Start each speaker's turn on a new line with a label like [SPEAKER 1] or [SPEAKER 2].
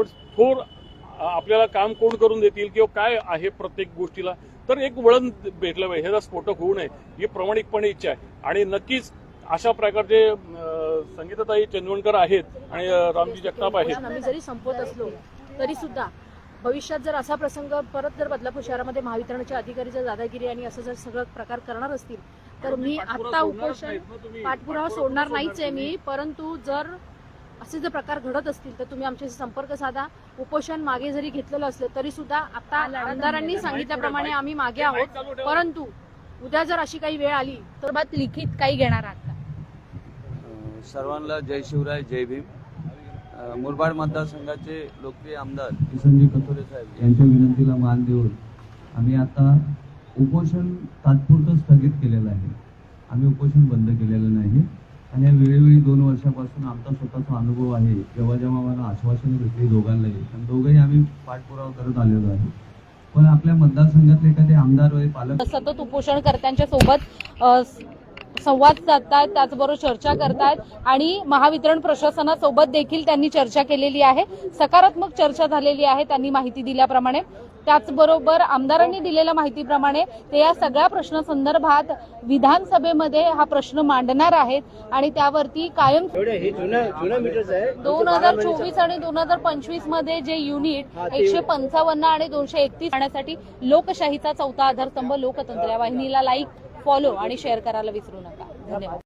[SPEAKER 1] थोर आपल्याला काम कोण करून देतील किंवा काय आहे प्रत्येक गोष्टीला, तर एक वळण भेटलं पाहिजे. ह्याचा स्फोटक होऊ नये ही प्रामाणिकपणे इच्छा आहे. आणि नक्कीच अशा प्रकारचे संगीताताई चंदवणकर आहेत आणि रामजी जगताप आहेत.
[SPEAKER 2] आम्ही जरी संपवत असलो तरी सुद्धा भविष्यात जर असा प्रसंग परत जर बदलापूर शहरामध्ये महावितरणचे अधिकारी जर दादागिरी आणि असं जर सगळं प्रकार करणार असतील तर मी आता उपोषण पाठपुरावा सोडणार नाहीच आहे मी. परंतु जर असे जर प्रकार घडत असतील तर तुम्ही आमच्याशी संपर्क साधा. उपोषण मागे जरी घेतलेलं असलं तरी सुद्धा आता आमदारांनी सांगितल्याप्रमाणे आम्ही मागे आहोत. परंतु उद्या जर अशी काही वेळ आली तर बात लिखित काही घेणार आहात का?
[SPEAKER 3] सर्वांना जय शिवराय, जय भीम. मुरबाड मतदारसंघाचे लोकप्रिय आमदार किसनजी कथोरे साहेब यांच्या विनंतीला मान देऊन आम्ही आता उपोषण तात्पुरतं स्थगित केलेलं आहे. आम्ही उपोषण बंद केलेलं नाही. आणि या वेळोवेळी 2 वर्षापासून आमचा स्वतःचा अनुभव आहे. जेव्हा जेव्हा मला आश्वासनं भेटली दोघांनाही, आणि दोघंही आम्ही पाठपुरावा करत आलेलो आहे. पण आपल्या मतदारसंघातले एखादे आमदार व पालक
[SPEAKER 2] सतत उपोषणकर्त्यांच्या सोबत संवाद साधतायत, त्याचबरोबर चर्चा करतायत आणि महावितरण प्रशासनासोबत देखील त्यांनी चर्चा केलेली आहे. सकारात्मक चर्चा झालेली आहे त्यांनी माहिती दिल्याप्रमाणे. त्याचबरोबर आमदारांनी दिलेल्या माहितीप्रमाणे ते या सगळ्या प्रश्नासंदर्भात विधानसभेमध्ये हा प्रश्न मांडणार आहेत आणि त्यावरती कायम 2024 आणि 2025 मध्ये जे युनिट 155 आणि 231 आणण्यासाठी लोकशाहीचा चौथा आधारस्तंभ लोकतंत्र या वाहिनीला लाईक, फॉलो आणि शेअर करायला विसरू नका. धन्यवाद.